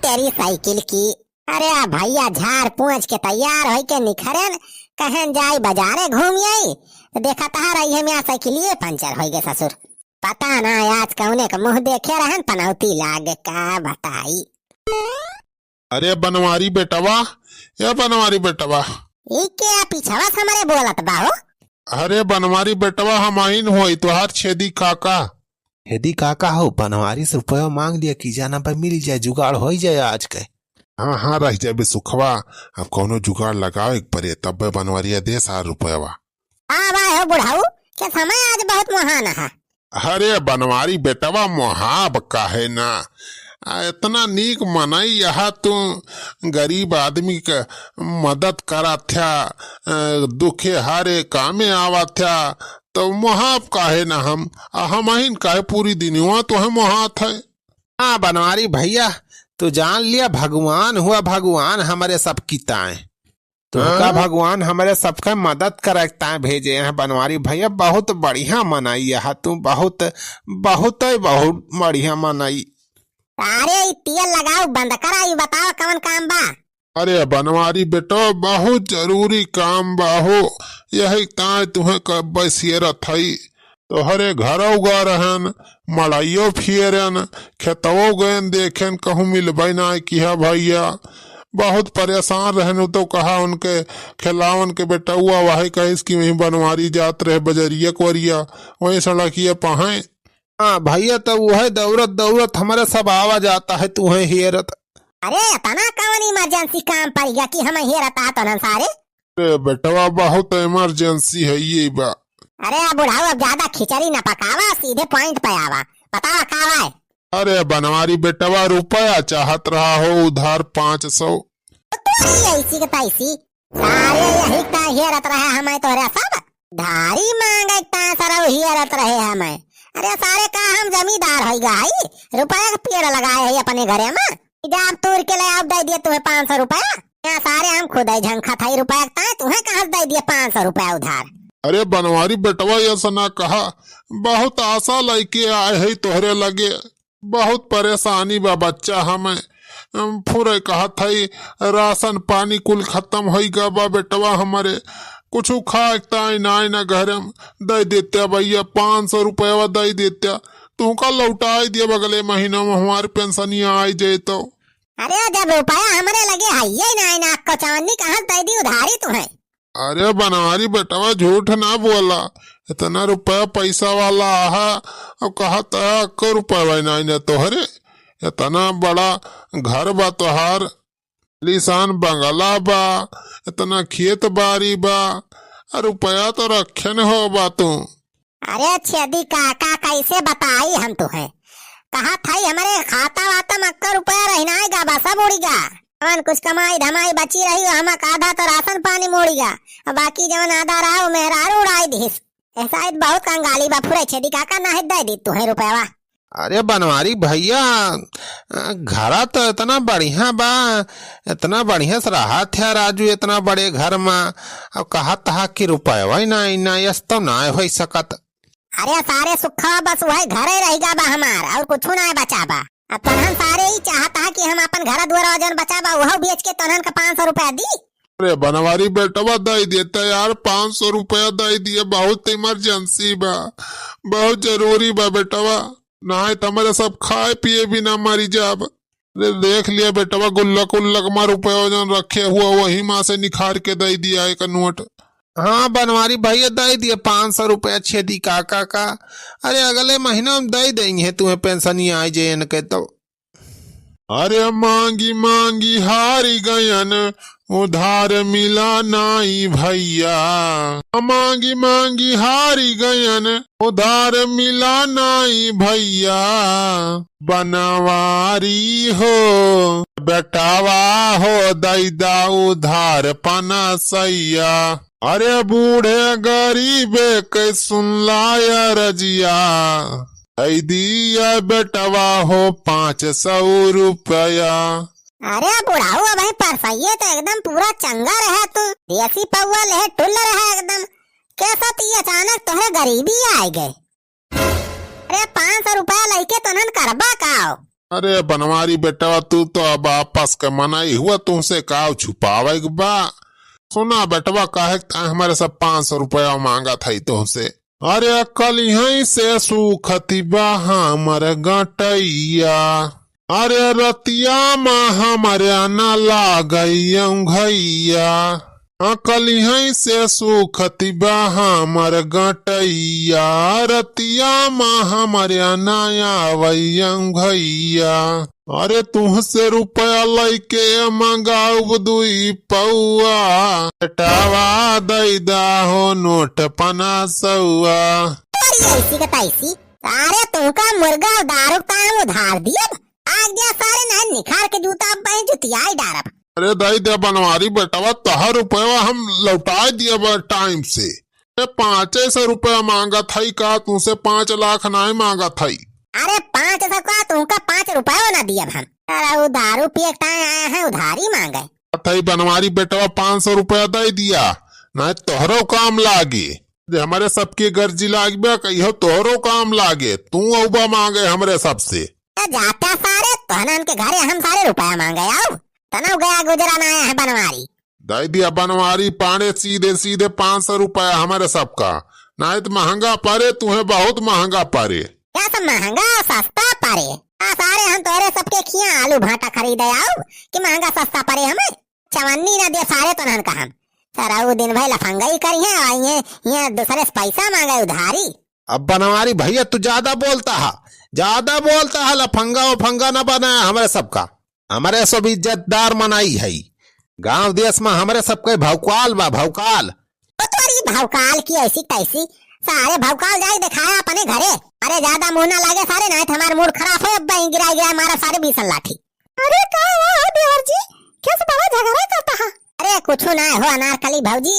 तेरी साइकिल की। अरे भैया झाड़ पूछ के तैयार हो के निखरन कहन जाई बाजारे घूम आई तो देखा तहा रही है मेरा साइकिलिए पंचर हो गए ससुर। पता ना आज कौने का मुंह देखे रहन पनौती लागे का बताई। अरे बनवारी बेटवा, ये बनवारी बेटवा, ई क्या पीछवा से हमारे बोलत बाहो। अरे बनवारी बेटवा हमाइन होई तुहार छेदी काका। हेदी काका हो बनवारी से रुपया मांग लिया कि जाना पर मिल जाए, जुगाड़ हो जाए आज के। हाँ हाँ रह जाए बे सुखवा, अब कोनो जुगाड़ लगाओ एक परे तब बनवारिया दे 60 रुपया। हाँ भाई हो बुढ़ाऊ क्या समय आज बहुत महान है। अरे बनवारी बेटवा मोहाब काहे ना, इतना नीक मनाई यहाँ तू गरीब आदमी के मदद करा था, दुखे हारे कामे आवा था तो मोहाब काहे ना हम अहिन काहे पूरी दिनवा तो है मोहात है। हाँ बनवारी भैया तू जान लिया भगवान हुआ, भगवान हमारे सब किताएं तो का भगवान हमारे सबका मदद करता भेजे हैं। बनवारी भैया बहुत बढ़िया मनाई है तू, बहुत बहुत बहुत बढ़िया मनाई। अरे तेल लगाओ बंद करा, ये बताओ कौन काम बा। अरे बनवारी बेटो बहुत जरूरी काम बाहो, यही ताय तुम्हें कब बसियरत हई तोहरे घर उगा रहन मड़ाइयो फिरन खेतवो गयन देखेन कहूँ मिलबे ना किया भैया, बहुत परेशान रहन तो कहा उनके खिलावन के बेटा हुआ वही कहिस कि वही बनवारी जात रहे बजरिया कोरिया वही सड़किया पहाए। हाँ भैया तो वह दौरत दौरत हमारे सब आवा जाता है तू है हेरत। अरे तना कौन इमरजेंसी काम पड़ गया कि हम हेरत आत न सारे। अरे बेटवा बहुत इमरजेंसी है ये बा। अरे बुढ़ाऊ अब ज्यादा खिचड़ी न पकावा, सीधे पॉइंट पे आवा, बतावा का है। अरे बनवारी बेटवा रुपया चाहत रहा हो उधार 500। ऐसी के तैसी सारे यही ता हेरत रहे हमें तोहरे सब धारी मांगे ता सारा हेरत रहे हमें। अरे सारे का हम जमींदार हो गई, रुपया का पेड़ लगाए है अपने घरे में, जब तोड़ के ले आप दे दिए तुम्हें 500 रुपया। यहाँ सारे हम खुद ही झंखा था रुपया तुम्हें कहा दे दिए 500 रुपया उधार। अरे बनवारी बेटवा ऐसा ना कहा, बहुत आशा लेके आए है तोहरे लगे, बहुत परेशानी बा बच्चा हमें पूरे कहा थी राशन पानी कुल खत्म हो गया बा बेटवा हमारे, कुछ खाता ना घर दे देते भैया 500 रुपया दे देते तू का लौटा दिया बगले महीना में हमारे पेंशनिया आई जाए तो। अरे जब रुपया हमारे लगे है ना को चांदी कहाँ दे दी उधारी तुम्हें। अरे बनवारी बेटवा झूठ ना बोला, इतना रुपया पैसा वाला आहा अब कहा था रुपया ना तोहरे, इतना बड़ा घर बा तोहार, लिसान बंगला बा, इतना खेत बारी बा, रुपया तो रखे न हो बा तू। अरे छेदी काका कैसे बताई हम तुम्हें, कहा था हमारे खाता वाता मक्का रुपया रहना बा सब उड़ीगा, कुछ कमाई धमाई बची रही हम आधा तो राशन पानी मोड़ीगा, बाकी जवन आधा रहा मेहरारू उड़ाई दीस। ऐसा बहुत कंगाली बा फुरे छेदी काका ना दे दी तुम्हें रुपया। अरे बनवारी भैया घरा तो इतना बढ़िया बा, इतना बढ़िया से रहा था राजू इतना बड़े घर में, अब कहा था कि रुपया ना यस तो ना हो सकत। अरे सारे सुखा बस वही घरे रहेगा बा हमार और कुछ ना बचा बा। अब तनहन सारे ही चाहता कि हम अपन घर द्वारा वजन बचा बा वह बेच के तनहन का 500 रुपया दी। अरे बनवारी बेटवा दे देता यार 500 रुपया दे दिए, बहुत इमरजेंसी बा, बहुत जरूरी बा बेटवा, ना तुम्हारे सब खाए पिए भी ना मरी जाब। देख लिया बेटवा गुल्लक उल्लक में रुपया वजन रखे हुआ वही माँ से निखार के दे दिया एक नोट। हाँ बनवारी भैया दे दिए 500 रुपया छेदी काका का, अरे अगले महीना में दे देंगे तुम्हें पेंशन आई जे इनके तो। अरे मांगी मांगी हारी गयन उधार मिला नाई भैया, मांगी मांगी हारी गयन उधार मिला नाई भैया, बनवारी हो बेटावा हो दैदा उधार पना सैया। अरे बूढ़े गरीबे के सुन लाया रजिया, दिया बेटवा हो 500 रुपया। अरे बुढ़ाऊ भाई परसैये तो एकदम पूरा चंगा रहा तू, देसी पौवा ले टुल्ल रहा एकदम, कैसा ती अचानक तोहरे गरीबी आ गए। अरे 500 रुपया लेके तनन करबा का। अरे बनवारी बेटा तू तो अब आपस के मनाई हुआ, तुमसे का छुपावे बा। सुना बेटवा काहे हमारे सब 500 रुपया मांगा था तुमसे। अरे कल यहीं से सूखती बा हमर गटैया, अरे रतिया में हमारे न लागैया घैया, कल यहीं से सूखती बा हमर गटैया, रतिया में हमारे नया भैया। अरे तुहसे रुपया लैके मंगाऊ 2 पौआ, हटावा दैदा हो नोट 500। ऐसी का तैसी। अरे तुमका मुर्गा और दारू का उधार दिया, आज दिया सारे ना निखार के जूता पहन जुतिया डारब। अरे दाई दे बनवारी बेटवा तहा रुपया हम लौटा दिया टाइम से। 500 रुपया मांगा था का, तुमसे 5 लाख नहीं मांगा था। अरे 500 का तुमका 5 रुपया ना दिया हम। अरे वो दारू पिए आया है उधारी मांगे। थई बनवारी बेटवा 500 रुपया दे दिया, ना तोहरो काम लागे। हमारे सबके गर्जी लागे कहियो तोहरो काम लागे, तू औबा मांगे हमरे सबसे। जाता सारे तहनन के घरे हम सारे रुपया मांगे आओ, तनव गया गुजरा ना है बनवारी। दे दिया बनवारी पाने सीधे सीधे 500 रुपया हमारे सबका, ना तो महंगा पारे, तुम्हें बहुत महंगा पारे। क्या सब महंगा सस्ता पारे? सारे हम तोरे सबके खिया आलू भाटा खरीदे आओ कि महंगा सस्ता पड़े हमें। चवन्नी ना दे सारे तो का हम सारा वो दिन भाई लफंगाई करी है, आइए यहाँ दूसरे से पैसा मांगे उधारी। अब बनवारी भैया तू ज्यादा बोलता है, लफंगा वफंगा न बना हमारे सबका, हमारे सब इज्जतदार मनाई है। गांव देश में हमारे सबके भौकाल बा भौकाल। भौकाल की ऐसी तैसी सारे भौकाल जाए दिखाया अपने घरे। अरे ज्यादा मुंह ना लागे सारे, नहीं हमारा मूड खराब है। अब गिरा मारा सारे 20 लाठी। अरे क्या हुआ देवर जी, कैसे बड़ा झगड़ा करता है? अरे कुछ ना हो अनारकली भौजी,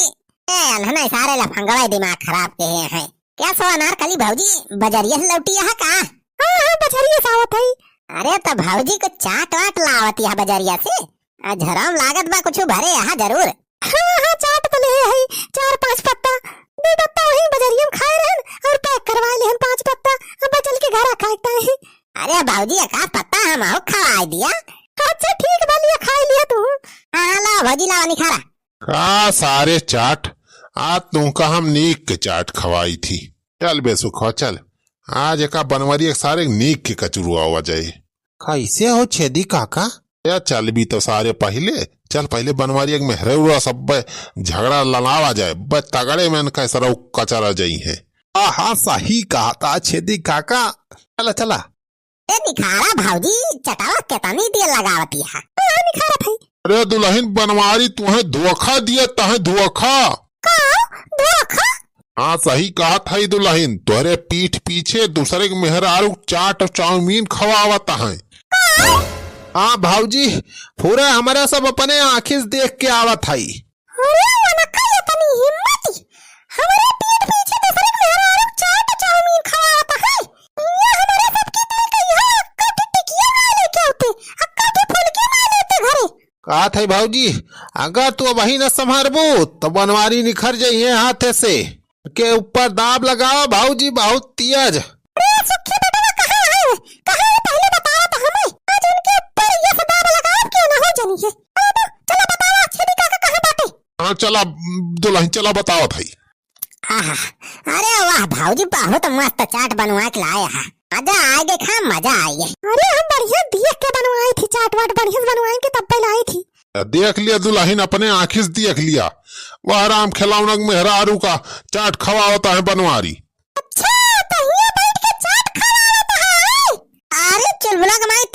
ए सारे लफंगवा दिमाग खराब के हैं। क्या सो अनारकली भौजी बजरिया से लौटी है का? हाँ बजरिया से आवत है। अरे तो भौजी को चाट वाट लावती है बजरिया से, झरम लागत बा कुछ भरे यहाँ जरूर। हाँ चाट तो ले है 4-5 पत्ता, 2 पत्ता वही बजरिया में खाए रहन और पैक करवा ले 5 पत्ता, अब चल के घर खाता है। अरे भौजी का पत्ता हम आओ खवा दिया। अच्छा ठीक बा लिया खा लिया तू। हाँ ला भौजी लावा निखारा। का सारे चाट आज तुमका हम नीक के चाट खवाई थी। चल बेसुखो चल, आज एक बनवारी एक सारे नीक के कचरुआ हुआ जाए। कैसे हो छेदी काका? या चल भी तो सारे चल पहले बनवारी एक मेहरुआ सब झगड़ा ललावा जाए, बस तगड़े में कैसा कचरा जाई है। हाँ सही कहा था छेदी काका। चला चला ए निखारा भौजी चटावा केतनी तेल लगावती है। निखारा भाई। अरे दुल्हन बनवारी तुम्हें धोखा दिया, तहे धोखा। धोखा? हाँ सही कहा था दुल्हन, तोहरे पीठ पीछे दूसरे के मेहरारू चाट और चाउमीन खवावता है। हाँ भाऊजी पूरा हमारा सब अपने आँखी से देख के आवत है। कहा था भाऊजी अगर तू वही न संभारबू तो बनवारी निखर जाइए हाथे से के ऊपर दाब लगाओ भाऊजी बहुत तेज। हाँ चला दुल्हन चला बताओ भाई। अरे वाह भाऊजी बहुत मस्त चाट बनवा के लाया है, मजा आएगा खा मजा आएगा। अरे हम बढ़िया देख के बनवाई थी चाट वाट, बढ़िया बनवाई के तब पहले आई थी। देख लिया दुल्हन अपने आँखी से देख लिया, वह आराम खिलौना मेहरारू का चाट खवाता है बनवारी। अच्छा तो ये बैठ के चाट खवाता है। अरे चुलबुला कमाई